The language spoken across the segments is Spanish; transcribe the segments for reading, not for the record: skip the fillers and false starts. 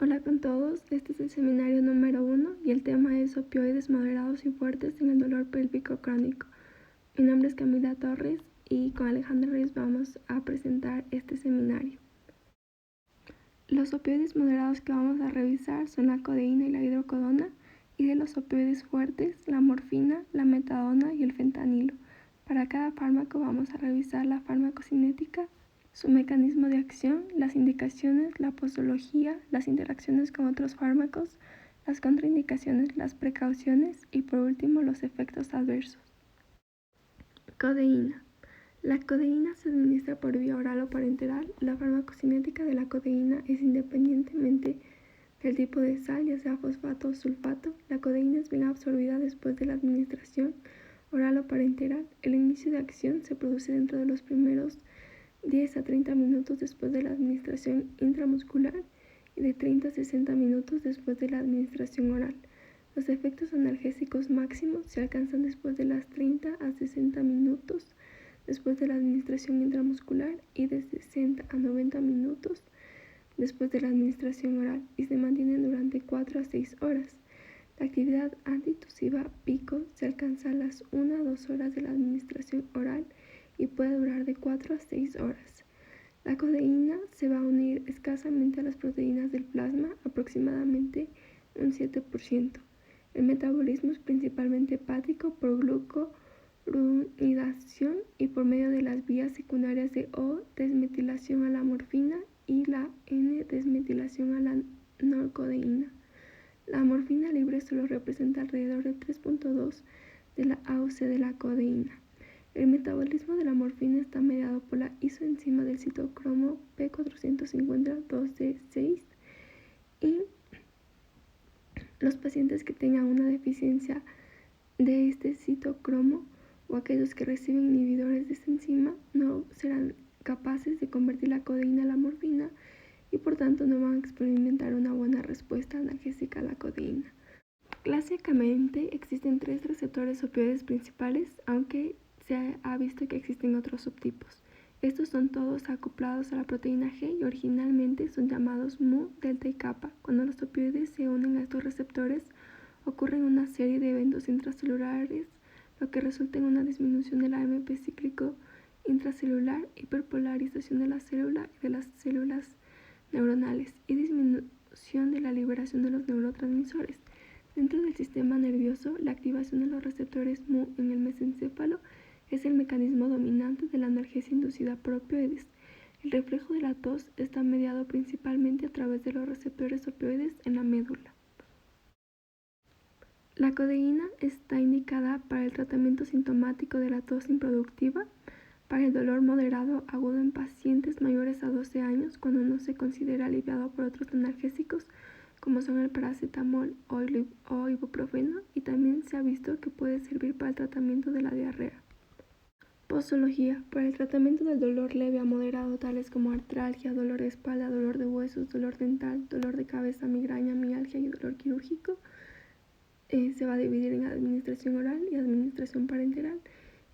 Hola con todos, este es el seminario número 1 y el tema es opioides moderados y fuertes en el dolor pélvico crónico. Mi nombre es Camila Torres y con Alejandra Ruiz vamos a presentar este seminario. Los opioides moderados que vamos a revisar son la codeína y la hidrocodona, y de los opioides fuertes, la morfina, la metadona y el fentanilo. Para cada fármaco vamos a revisar la farmacocinética, su mecanismo de acción, las indicaciones, la posología, las interacciones con otros fármacos, las contraindicaciones, las precauciones y por último los efectos adversos. Codeína. La codeína se administra por vía oral o parenteral. La farmacocinética de la codeína es independientemente del tipo de sal, ya sea fosfato o sulfato. La codeína es bien absorbida después de la administración oral o parenteral. El inicio de acción se produce dentro de los primeros 10 a 30 minutos después de la administración intramuscular y de 30 a 60 minutos después de la administración oral. Los efectos analgésicos máximos se alcanzan después de las 30 a 60 minutos después de la administración intramuscular y de 60 a 90 minutos después de la administración oral y se mantienen durante 4 a 6 horas. La actividad antitusiva pico se alcanza a las 1 a 2 horas de la administración oral y puede durar de 4 a 6 horas. La codeína se va a unir escasamente a las proteínas del plasma, aproximadamente un 7%. El metabolismo es principalmente hepático por glucuronidación y por medio de las vías secundarias de O-desmetilación a la morfina y la N-desmetilación a la norcodeína. La morfina libre solo representa alrededor del 3.2 de la AUC de la codeína. El metabolismo de la morfina está mediado por la isoenzima del citocromo P450-2D6 y los pacientes que tengan una deficiencia de este citocromo o aquellos que reciben inhibidores de esta enzima no serán capaces de convertir la codeína a la morfina y por tanto no van a experimentar una buena respuesta analgésica a la codeína. Clásicamente existen 3 receptores opioides principales, aunque se ha visto que existen otros subtipos. Estos son todos acoplados a la proteína G y originalmente son llamados mu, delta y kappa. Cuando los opioides se unen a estos receptores, ocurren una serie de eventos intracelulares, lo que resulta en una disminución del AMP cíclico intracelular, hiperpolarización de la célula y de las células neuronales y disminución de la liberación de los neurotransmisores. Dentro del sistema nervioso, la activación de los receptores mu en el mesencéfalo es el mecanismo dominante de la analgesia inducida por opioides. El reflejo de la tos está mediado principalmente a través de los receptores opioides en la médula. La codeína está indicada para el tratamiento sintomático de la tos improductiva, para el dolor moderado agudo en pacientes mayores a 12 años cuando no se considera aliviado por otros analgésicos como son el paracetamol o ibuprofeno, y también se ha visto que puede servir para el tratamiento de la diarrea. Posología. Para el tratamiento del dolor leve a moderado, tales como artralgia, dolor de espalda, dolor de huesos, dolor dental, dolor de cabeza, migraña, mialgia y dolor quirúrgico, se va a dividir en administración oral y administración parenteral.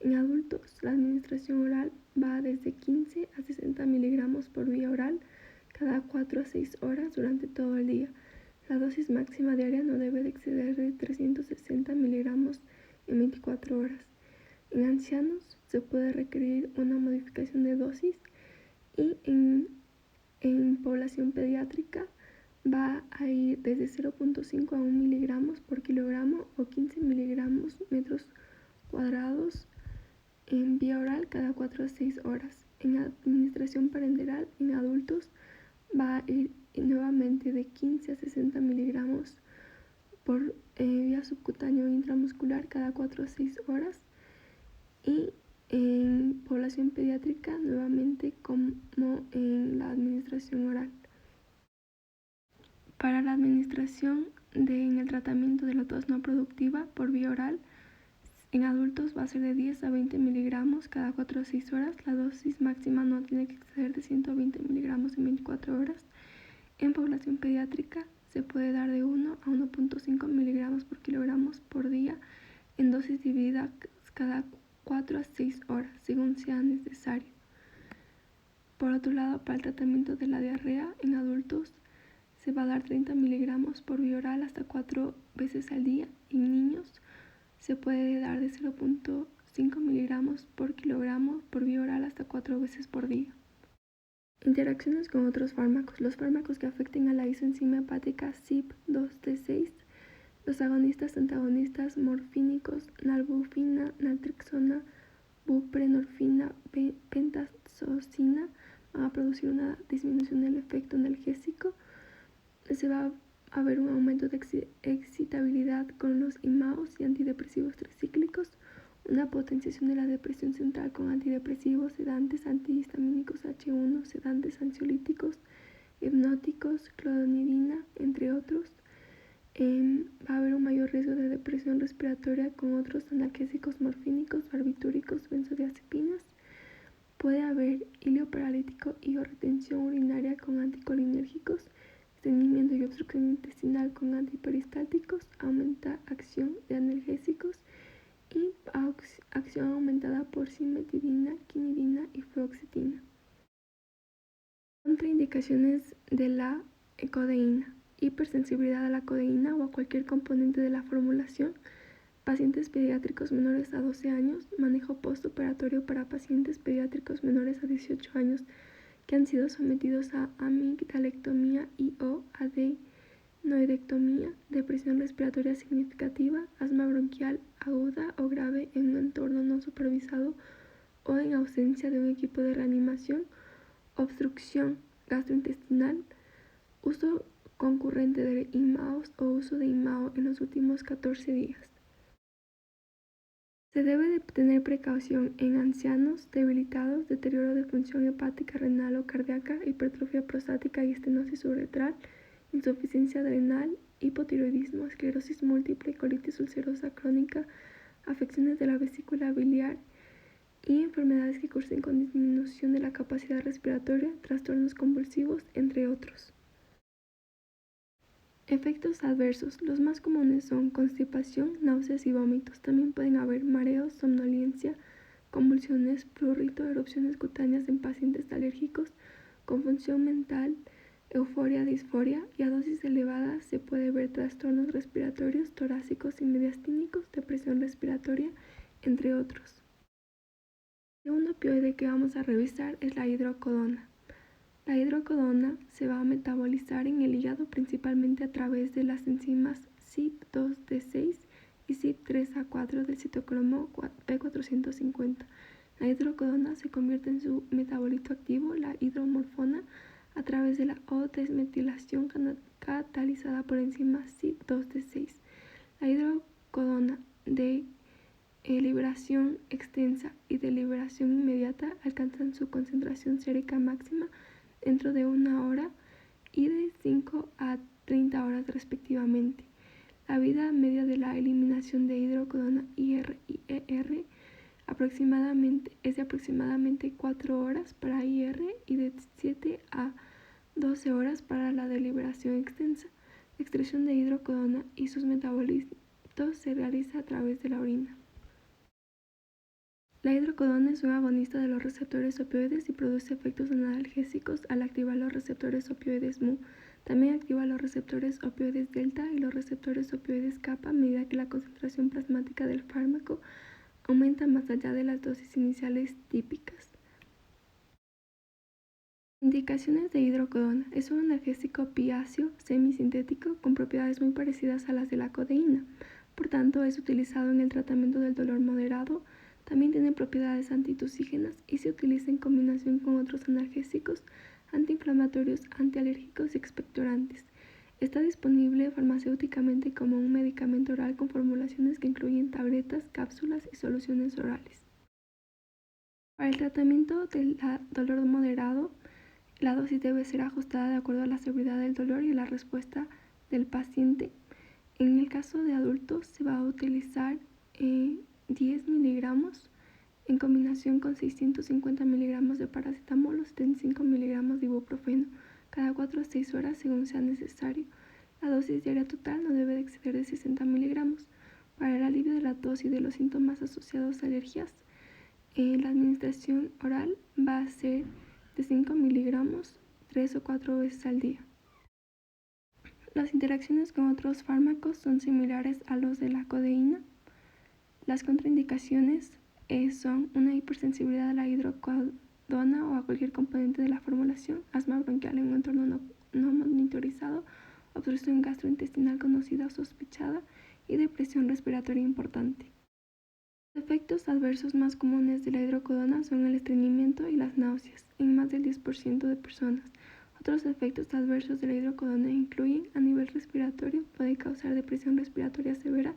En adultos, la administración oral va desde 15 a 60 miligramos por vía oral cada 4 a 6 horas durante todo el día. La dosis máxima diaria no debe de exceder de 360 miligramos en 24 horas. En ancianos se puede requerir una modificación de dosis y en población pediátrica va a ir desde 0.5 a 1 miligramos por kilogramo o 15 miligramos metros cuadrados en vía oral cada 4 a 6 horas. En administración parenteral en adultos va a ir nuevamente de 15 a 60 miligramos por vía subcutánea o intramuscular cada 4 a 6 horas. Y en población pediátrica nuevamente como en la administración oral. Para la administración en el tratamiento de la tos no productiva por vía oral, en adultos va a ser de 10 a 20 miligramos cada 4 a 6 horas. La dosis máxima no tiene que exceder de 120 miligramos en 24 horas. En población pediátrica se puede dar de 1 a 1.5 miligramos por kilogramos por día en dosis divididas cada 4 a 6 horas, según sea necesario. Por otro lado, para el tratamiento de la diarrea en adultos se va a dar 30 miligramos por vía oral hasta 4 veces al día. En niños se puede dar de 0.5 miligramos por kilogramo por vía oral hasta 4 veces por día. Interacciones con otros fármacos. Los fármacos que afecten a la isoenzima hepática CYP2D6, los agonistas antagonistas morfínicos, nalbuphina, naltrexona, buprenorfina, pentazocina, van a producir una disminución del efecto analgésico. Se va a haber un aumento de excitabilidad con los IMAOs y antidepresivos tricíclicos, una potenciación de la depresión central con antidepresivos, sedantes, antihistamínicos H1, sedantes, ansiolíticos, hipnóticos, clonidina, entre otros. Va a haber un mayor riesgo de depresión respiratoria con otros analgésicos morfínicos, barbitúricos, benzodiazepinas. Puede haber hilio paralítico y o retención urinaria con anticolinérgicos, estreñimiento y obstrucción intestinal con antiperistálticos, aumenta acción de analgésicos y acción aumentada por cimetidina, quinidina y fluoxetina. Contraindicaciones de la codeína: hipersensibilidad a la codeína o a cualquier componente de la formulación, pacientes pediátricos menores a 12 años, manejo postoperatorio para pacientes pediátricos menores a 18 años que han sido sometidos a amigdalectomía y o adenoidectomía, depresión respiratoria significativa, asma bronquial aguda o grave en un entorno no supervisado o en ausencia de un equipo de reanimación, obstrucción gastrointestinal, uso concurrente de IMAOs o uso de IMAO en los últimos 14 días. Se debe de tener precaución en ancianos, debilitados, deterioro de función hepática, renal o cardíaca, hipertrofia prostática y estenosis uretral, insuficiencia adrenal, hipotiroidismo, esclerosis múltiple, colitis ulcerosa crónica, afecciones de la vesícula biliar y enfermedades que cursen con disminución de la capacidad respiratoria, trastornos convulsivos, entre otros. Efectos adversos. Los más comunes son constipación, náuseas y vómitos. También pueden haber mareos, somnolencia, convulsiones, prurito, erupciones cutáneas en pacientes alérgicos, confusión mental, euforia, disforia, y a dosis elevadas se puede ver trastornos respiratorios, torácicos y mediastínicos, depresión respiratoria, entre otros. Un opioide que vamos a revisar es la hidrocodona. La hidrocodona se va a metabolizar en el hígado principalmente a través de las enzimas CYP2D6 y CYP3A4 del citocromo P450. La hidrocodona se convierte en su metabolito activo, la hidromorfona, a través de la O-desmetilación catalizada por enzimas CYP2D6. La hidrocodona de liberación extensa y de liberación inmediata alcanzan su concentración sérica máxima dentro de 1 hora y de 5 a 30 horas respectivamente. La vida media de la eliminación de hidrocodona IR y ER es de aproximadamente 4 horas para IR y de 7 a 12 horas para la deliberación extensa. La excreción de hidrocodona y sus metabolitos se realiza a través de la orina. La hidrocodona es un agonista de los receptores opioides y produce efectos analgésicos al activar los receptores opioides mu. También activa los receptores opioides delta y los receptores opioides kappa a medida que la concentración plasmática del fármaco aumenta más allá de las dosis iniciales típicas. Indicaciones de hidrocodona. Es un analgésico opiáceo semisintético con propiedades muy parecidas a las de la codeína. Por tanto, es utilizado en el tratamiento del dolor moderado. También tiene propiedades antitusígenas y se utiliza en combinación con otros analgésicos, antiinflamatorios, antialérgicos y expectorantes. Está disponible farmacéuticamente como un medicamento oral con formulaciones que incluyen tabletas, cápsulas y soluciones orales. Para el tratamiento del dolor moderado, la dosis debe ser ajustada de acuerdo a la severidad del dolor y a la respuesta del paciente. En el caso de adultos se va a utilizar 10 miligramos en combinación con 650 miligramos de paracetamol o 75 miligramos de ibuprofeno cada 4 a 6 horas según sea necesario. La dosis diaria total no debe de exceder de 60 miligramos. Para el alivio de la tos y de los síntomas asociados a alergias, la administración oral va a ser de 5 miligramos 3 o 4 veces al día. Las interacciones con otros fármacos son similares a los de la codeína. Las contraindicaciones son una hipersensibilidad a la hidrocodona o a cualquier componente de la formulación, asma bronquial en un entorno no monitorizado, obstrucción gastrointestinal conocida o sospechada y depresión respiratoria importante. Los efectos adversos más comunes de la hidrocodona son el estreñimiento y las náuseas en más del 10% de personas. Otros efectos adversos de la hidrocodona incluyen a nivel respiratorio, puede causar depresión respiratoria severa,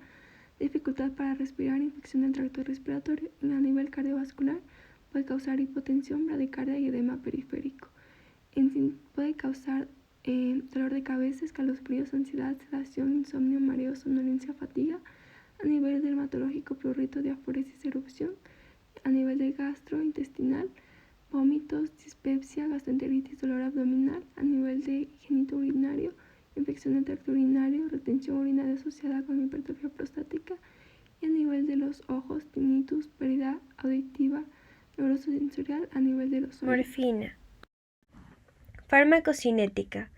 dificultad para respirar, infección del tracto respiratorio. Y a nivel cardiovascular puede causar hipotensión, bradicardia y edema periférico. Puede causar dolor de cabeza, escalofríos, ansiedad, sedación, insomnio, mareo, somnolencia, fatiga. A nivel dermatológico, prurito, diaforesis, erupción. A nivel de gastrointestinal, vómitos, dispepsia, gastroenteritis, dolor abdominal. A nivel de genitourinario, infección del tracto urinario, retención urinaria asociada con hipertrofia prostática. Y a nivel de los ojos, tinnitus, pérdida auditiva, neurosensorial a nivel de los oídos. Morfina. Farmacocinética.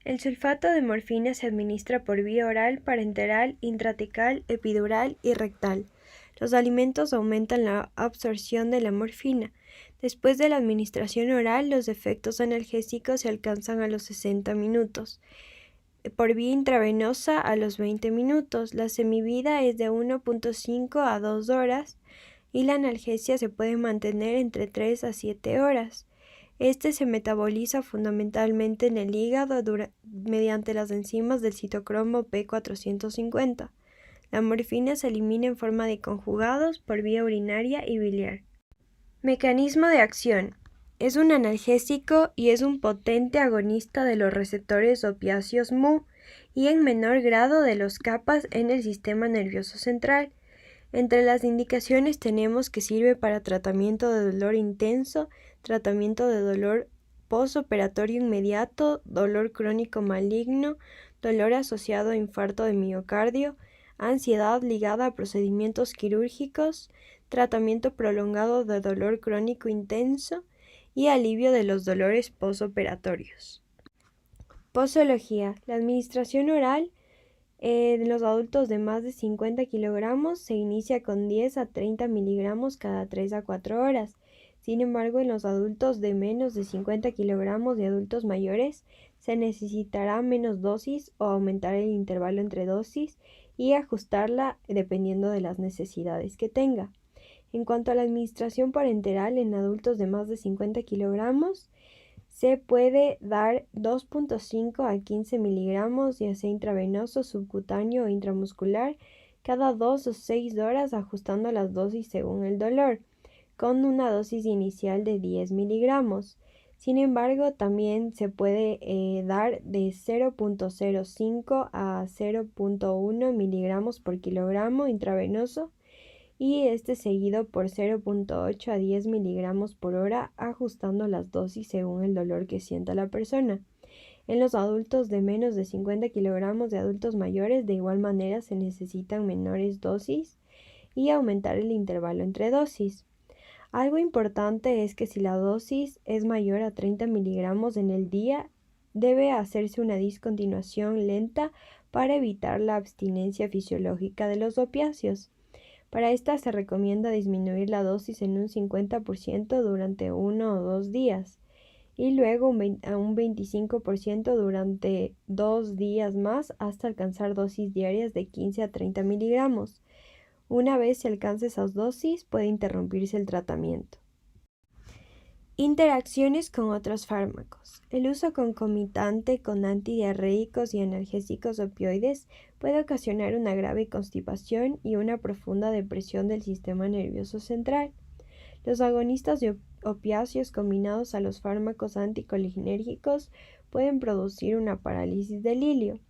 El sulfato de morfina se administra por vía oral, parenteral, intratecal, epidural y rectal. Los alimentos aumentan la absorción de la morfina. Después de la administración oral, los efectos analgésicos se alcanzan a los 60 minutos. Por vía intravenosa a los 20 minutos. La semivida es de 1.5 a 2 horas y la analgesia se puede mantener entre 3 a 7 horas. Este se metaboliza fundamentalmente en el hígado mediante las enzimas del citocromo P450. La morfina se elimina en forma de conjugados por vía urinaria y biliar. Mecanismo de acción. Es un analgésico y es un potente agonista de los receptores opiáceos Mu y en menor grado de los kappas en el sistema nervioso central. Entre las indicaciones tenemos que sirve para tratamiento de dolor intenso, tratamiento de dolor postoperatorio inmediato, dolor crónico maligno, dolor asociado a infarto de miocardio, ansiedad ligada a procedimientos quirúrgicos, tratamiento prolongado de dolor crónico intenso y alivio de los dolores postoperatorios. Posología. La administración oral en los adultos de más de 50 kilogramos se inicia con 10 a 30 miligramos cada 3 a 4 horas. Sin embargo, en los adultos de menos de 50 kilogramos y adultos mayores se necesitará menos dosis o aumentar el intervalo entre dosis y ajustarla dependiendo de las necesidades que tenga. En cuanto a la administración parenteral en adultos de más de 50 kilogramos, se puede dar 2.5 a 15 miligramos ya sea intravenoso, subcutáneo o intramuscular cada 2 o 6 horas ajustando las dosis según el dolor, con una dosis inicial de 10 miligramos. Sin embargo, también se puede dar de 0.05 a 0.1 miligramos por kilogramo intravenoso y seguido por 0.8 a 10 miligramos por hora, ajustando las dosis según el dolor que sienta la persona. En los adultos de menos de 50 kilogramos de adultos mayores, de igual manera se necesitan menores dosis y aumentar el intervalo entre dosis. Algo importante es que si la dosis es mayor a 30 miligramos en el día, debe hacerse una discontinuación lenta para evitar la abstinencia fisiológica de los opiáceos. Para esta se recomienda disminuir la dosis en un 50% durante 1 o 2 días y luego a un 25% durante 2 días más hasta alcanzar dosis diarias de 15 a 30 miligramos. Una vez se alcance esas dosis, puede interrumpirse el tratamiento. Interacciones con otros fármacos. El uso concomitante con antidiarreicos y analgésicos opioides puede ocasionar una grave constipación y una profunda depresión del sistema nervioso central. Los agonistas de opiáceos combinados a los fármacos anticolinérgicos pueden producir una parálisis del hilio.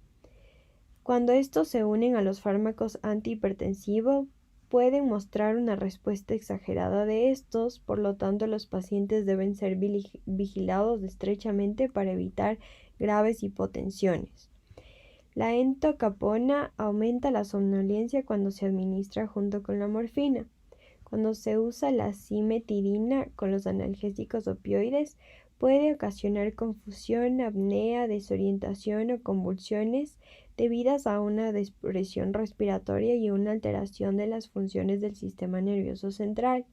Cuando estos se unen a los fármacos antihipertensivos, pueden mostrar una respuesta exagerada de estos, por lo tanto los pacientes deben ser vigilados estrechamente para evitar graves hipotensiones. La entacapona aumenta la somnolencia cuando se administra junto con la morfina. Cuando se usa la cimetidina con los analgésicos opioides, Puede ocasionar confusión, apnea, desorientación o convulsiones debidas a una depresión respiratoria y una alteración de las funciones del sistema nervioso central.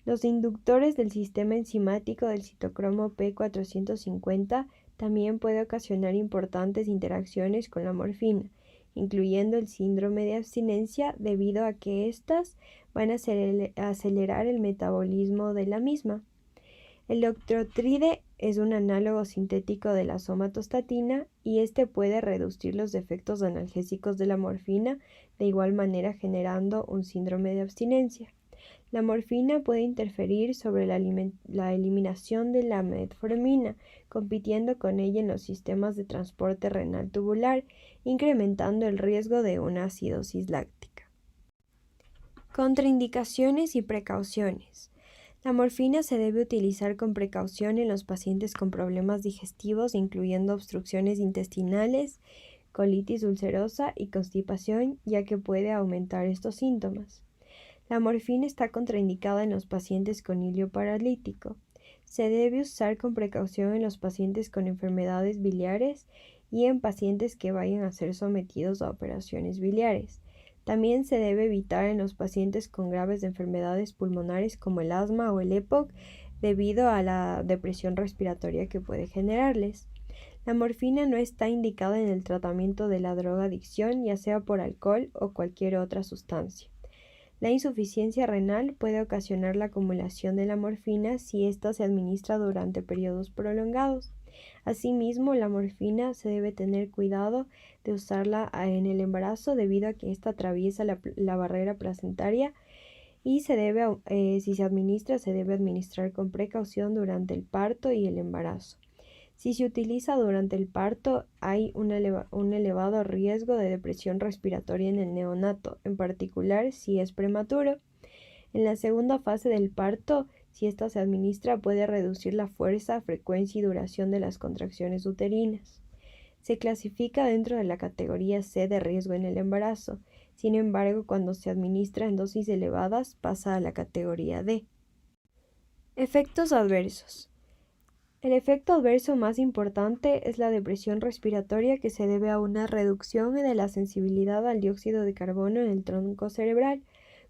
Los inductores del sistema enzimático del citocromo P450 también pueden ocasionar importantes interacciones con la morfina, incluyendo el síndrome de abstinencia debido a que éstas van a acelerar el metabolismo de la misma. El octreotide es un análogo sintético de la somatostatina y este puede reducir los efectos analgésicos de la morfina, de igual manera generando un síndrome de abstinencia. La morfina puede interferir sobre la eliminación de la metformina, compitiendo con ella en los sistemas de transporte renal tubular, incrementando el riesgo de una acidosis láctica. Contraindicaciones y precauciones. La morfina se debe utilizar con precaución en los pacientes con problemas digestivos, incluyendo obstrucciones intestinales, colitis ulcerosa y constipación, ya que puede aumentar estos síntomas. La morfina está contraindicada en los pacientes con hilo paralítico. Se debe usar con precaución en los pacientes con enfermedades biliares y en pacientes que vayan a ser sometidos a operaciones biliares. También se debe evitar en los pacientes con graves enfermedades pulmonares como el asma o el EPOC debido a la depresión respiratoria que puede generarles. La morfina no está indicada en el tratamiento de la drogadicción, ya sea por alcohol o cualquier otra sustancia. La insuficiencia renal puede ocasionar la acumulación de la morfina si ésta se administra durante periodos prolongados. Asimismo, la morfina se debe tener cuidado de usarla en el embarazo debido a que ésta atraviesa la barrera placentaria y si se administra, se debe administrar con precaución durante el parto y el embarazo. Si se utiliza durante el parto, hay un elevado riesgo de depresión respiratoria en el neonato, en particular si es prematuro. En la segunda fase del parto, si esta se administra, puede reducir la fuerza, frecuencia y duración de las contracciones uterinas. Se clasifica dentro de la categoría C de riesgo en el embarazo. Sin embargo, cuando se administra en dosis elevadas, pasa a la categoría D. Efectos adversos. El efecto adverso más importante es la depresión respiratoria, que se debe a una reducción de la sensibilidad al dióxido de carbono en el tronco cerebral.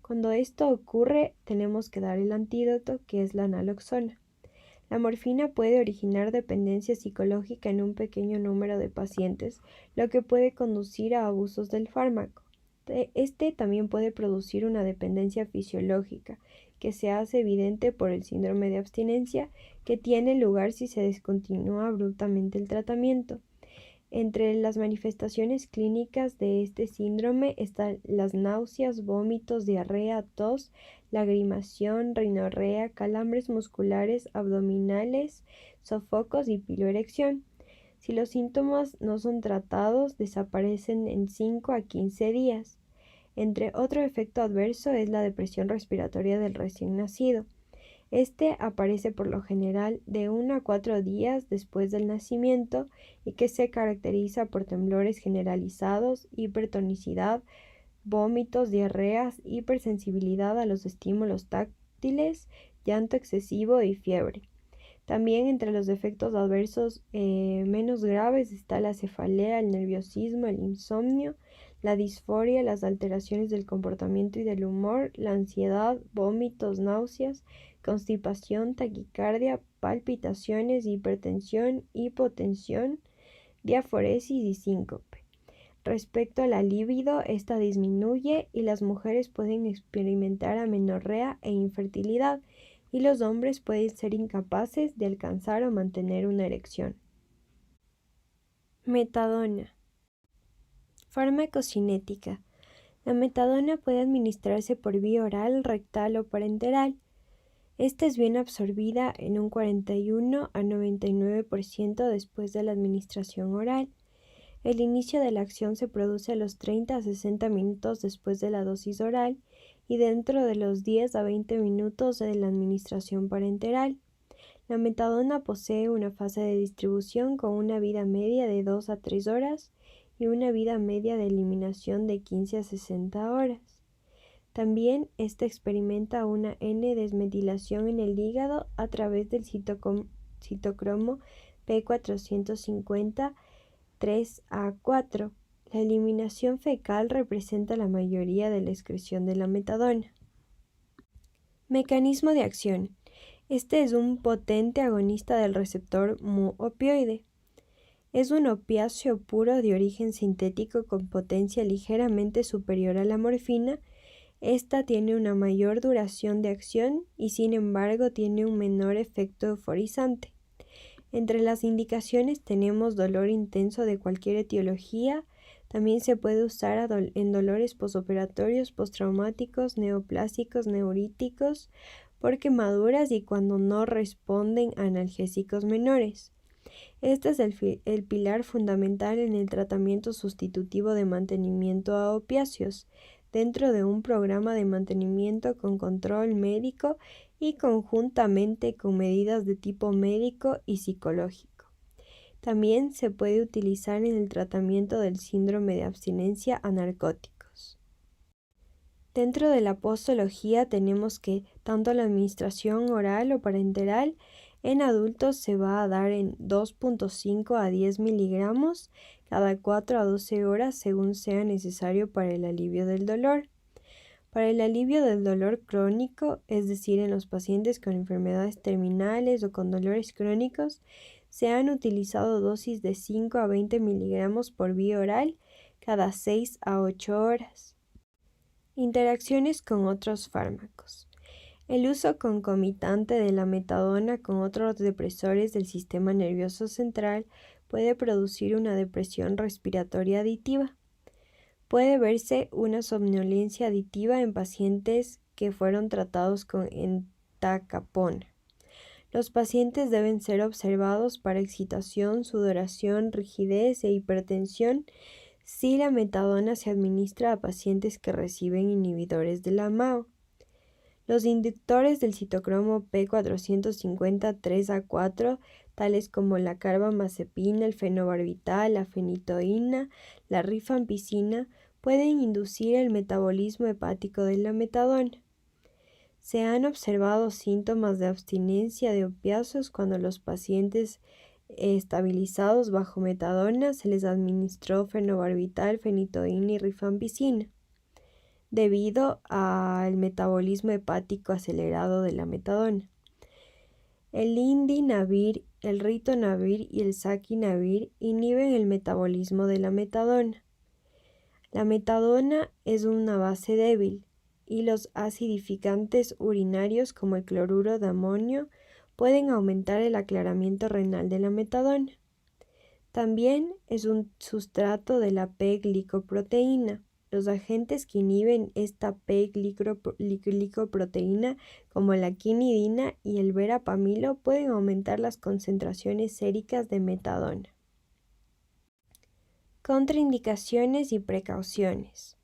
Cuando esto ocurre, tenemos que dar el antídoto, que es la naloxona. La morfina puede originar dependencia psicológica en un pequeño número de pacientes, lo que puede conducir a abusos del fármaco. Este también puede producir una dependencia fisiológica, que se hace evidente por el síndrome de abstinencia, que tiene lugar si se descontinúa abruptamente el tratamiento. Entre las manifestaciones clínicas de este síndrome están las náuseas, vómitos, diarrea, tos, lagrimación, rinorrea, calambres musculares, abdominales, sofocos y piloerección. Si los síntomas no son tratados, desaparecen en 5 a 15 días. Otro efecto adverso es la depresión respiratoria del recién nacido. Este aparece por lo general de 1 a 4 días después del nacimiento y que se caracteriza por temblores generalizados, hipertonicidad, vómitos, diarreas, hipersensibilidad a los estímulos táctiles, llanto excesivo y fiebre. También entre los efectos adversos menos graves está la cefalea, el nerviosismo, el insomnio, la disforia, las alteraciones del comportamiento y del humor, la ansiedad, vómitos, náuseas, constipación, taquicardia, palpitaciones, hipertensión, hipotensión, diaforesis y síncope. Respecto a la libido, esta disminuye y las mujeres pueden experimentar amenorrea e infertilidad, y los hombres pueden ser incapaces de alcanzar o mantener una erección. Metadona. Farmacocinética. La metadona puede administrarse por vía oral, rectal o parenteral. Esta es bien absorbida en un 41 a 99% después de la administración oral. El inicio de la acción se produce a los 30 a 60 minutos después de la dosis oral y dentro de los 10 a 20 minutos de la administración parenteral. La metadona posee una fase de distribución con una vida media de 2 a 3 horas y una vida media de eliminación de 15 a 60 horas. También esta experimenta una N-desmetilación en el hígado a través del citocromo P450 3A4. La eliminación fecal representa la mayoría de la excreción de la metadona. Mecanismo de acción. Este es un potente agonista del receptor mu-opioide. Es un opiáceo puro de origen sintético con potencia ligeramente superior a la morfina. Esta tiene una mayor duración de acción y sin embargo tiene un menor efecto euforizante. Entre las indicaciones tenemos dolor intenso de cualquier etiología. También se puede usar en dolores posoperatorios, postraumáticos, neoplásicos, neuríticos, por quemaduras y cuando no responden a analgésicos menores. Este es el pilar fundamental en el tratamiento sustitutivo de mantenimiento a opiáceos, dentro de un programa de mantenimiento con control médico y conjuntamente con medidas de tipo médico y psicológico. También se puede utilizar en el tratamiento del síndrome de abstinencia a narcóticos. Dentro de la postología tenemos que tanto la administración oral o parenteral en adultos se va a dar en 2.5 a 10 miligramos cada 4 a 12 horas según sea necesario para el alivio del dolor. Para el alivio del dolor crónico, es decir, en los pacientes con enfermedades terminales o con dolores crónicos, se han utilizado dosis de 5 a 20 miligramos por vía oral cada 6 a 8 horas. Interacciones con otros fármacos. El uso concomitante de la metadona con otros depresores del sistema nervioso central puede producir una depresión respiratoria aditiva. Puede verse una somnolencia aditiva en pacientes que fueron tratados con entacapona. Los pacientes deben ser observados para excitación, sudoración, rigidez e hipertensión si la metadona se administra a pacientes que reciben inhibidores de la MAO. Los inductores del citocromo P450 3A4, tales como la carbamazepina, el fenobarbital, la fenitoína, la rifampicina, pueden inducir el metabolismo hepático de la metadona. Se han observado síntomas de abstinencia de opiáceos cuando los pacientes estabilizados bajo metadona se les administró fenobarbital, fenitoína y rifampicina, debido al metabolismo hepático acelerado de la metadona. El indinavir, el ritonavir y el saquinavir inhiben el metabolismo de la metadona. La metadona es una base débil y los acidificantes urinarios como el cloruro de amonio pueden aumentar el aclaramiento renal de la metadona. También es un sustrato de la P-glicoproteína. Los agentes que inhiben esta P-glicoproteína, como la quinidina y el verapamilo, pueden aumentar las concentraciones séricas de metadona. Contraindicaciones y precauciones.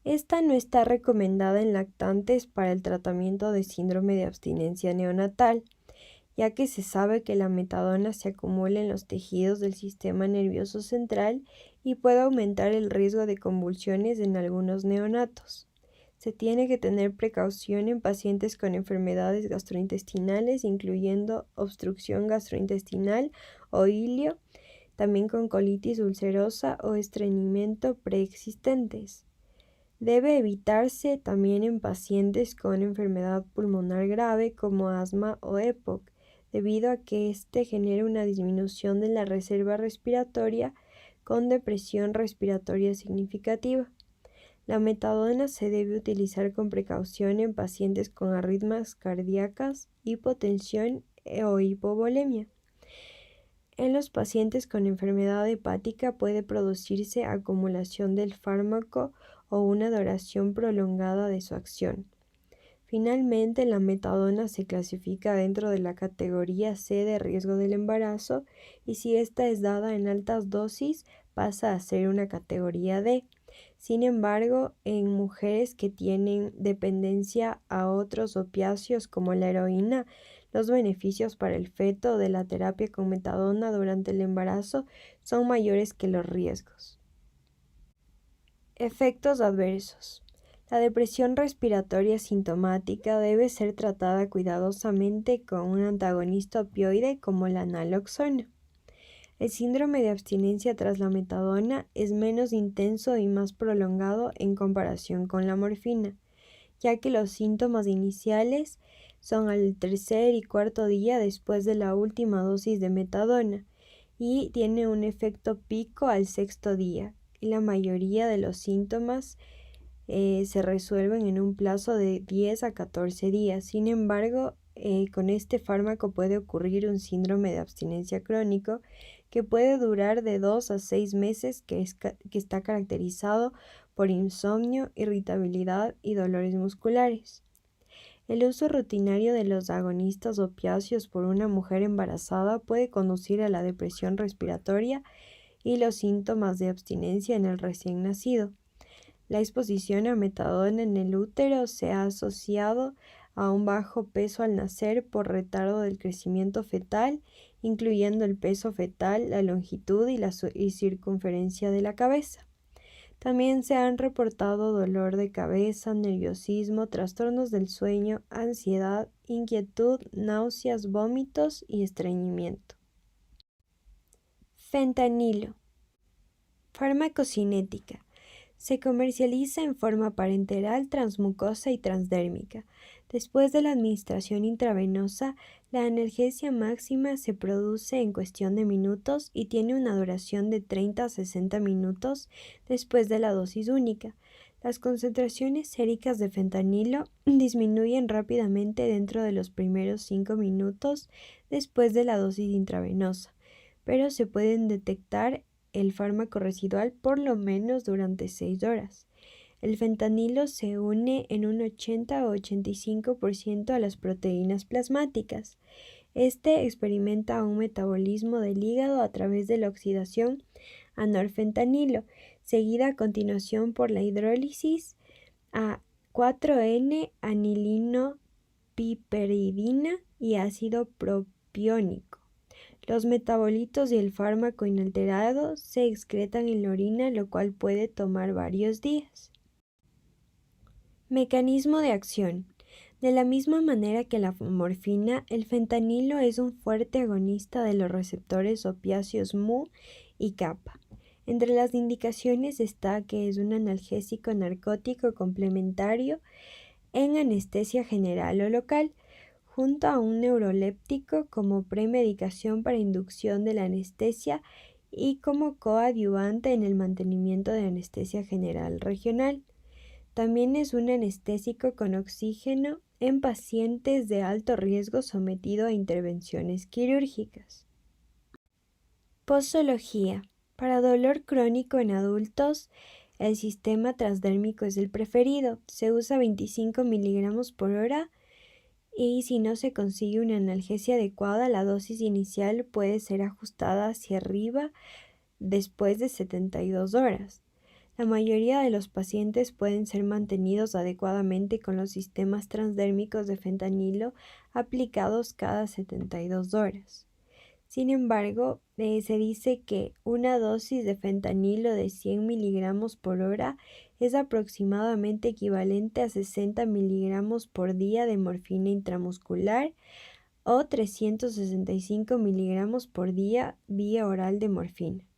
Esta no está recomendada en lactantes para el tratamiento de síndrome de abstinencia neonatal, ya que se sabe que la metadona se acumula en los tejidos del sistema nervioso central y puede aumentar el riesgo de convulsiones en algunos neonatos. Se tiene que tener precaución en pacientes con enfermedades gastrointestinales, incluyendo obstrucción gastrointestinal o ilio, también con colitis ulcerosa o estreñimiento preexistentes. Debe evitarse también en pacientes con enfermedad pulmonar grave como asma o EPOC, debido a que este genera una disminución de la reserva respiratoria con depresión respiratoria significativa. La metadona se debe utilizar con precaución en pacientes con arritmias cardíacas, hipotensión o hipovolemia. En los pacientes con enfermedad hepática puede producirse acumulación del fármaco o una duración prolongada de su acción. Finalmente, la metadona se clasifica dentro de la categoría C de riesgo del embarazo y si esta es dada en altas dosis pasa a ser una categoría D. Sin embargo, en mujeres que tienen dependencia a otros opiáceos como la heroína, los beneficios para el feto de la terapia con metadona durante el embarazo son mayores que los riesgos. Efectos adversos. La depresión respiratoria sintomática debe ser tratada cuidadosamente con un antagonista opioide como la naloxona. El síndrome de abstinencia tras la metadona es menos intenso y más prolongado en comparación con la morfina, ya que los síntomas iniciales son al tercer y cuarto día después de la última dosis de metadona y tiene un efecto pico al sexto día, y la mayoría de los síntomas se resuelven en un plazo de 10 a 14 días. Sin embargo, con este fármaco puede ocurrir un síndrome de abstinencia crónico que puede durar de 2 a 6 meses, que está caracterizado por insomnio, irritabilidad y dolores musculares. El uso rutinario de los agonistas opiáceos por una mujer embarazada puede conducir a la depresión respiratoria y los síntomas de abstinencia en el recién nacido. La exposición a metadona en el útero se ha asociado a un bajo peso al nacer por retardo del crecimiento fetal, incluyendo el peso fetal, la longitud y circunferencia de la cabeza. También se han reportado dolor de cabeza, nerviosismo, trastornos del sueño, ansiedad, inquietud, náuseas, vómitos y estreñimiento. Fentanilo. Farmacocinética. Se comercializa en forma parenteral, transmucosa y transdérmica. Después de la administración intravenosa, la analgesia máxima se produce en cuestión de minutos y tiene una duración de 30 a 60 minutos después de la dosis única. Las concentraciones séricas de fentanilo disminuyen rápidamente dentro de los primeros 5 minutos después de la dosis intravenosa, pero se pueden detectar el fármaco residual por lo menos durante 6 horas. El fentanilo se une en un 80 o 85% a las proteínas plasmáticas. Este experimenta un metabolismo del hígado a través de la oxidación a norfentanilo, seguida a continuación por la hidrólisis a 4N-anilinopiperidina y ácido propiónico. Los metabolitos y el fármaco inalterado se excretan en la orina, lo cual puede tomar varios días. Mecanismo de acción. De la misma manera que la morfina, el fentanilo es un fuerte agonista de los receptores opiáceos mu y kappa. Entre las indicaciones está que es un analgésico narcótico complementario en anestesia general o local, junto a un neuroléptico como premedicación para inducción de la anestesia y como coadyuvante en el mantenimiento de anestesia general regional. También es un anestésico con oxígeno en pacientes de alto riesgo sometido a intervenciones quirúrgicas. Posología. Para dolor crónico en adultos, el sistema transdérmico es el preferido. Se usa 25 miligramos por hora y si no se consigue una analgesia adecuada, la dosis inicial puede ser ajustada hacia arriba después de 72 horas. La mayoría de los pacientes pueden ser mantenidos adecuadamente con los sistemas transdérmicos de fentanilo aplicados cada 72 horas. Sin embargo, se dice que una dosis de fentanilo de 100 miligramos por hora es aproximadamente equivalente a 60 miligramos por día de morfina intramuscular o 365 miligramos por día vía oral de morfina.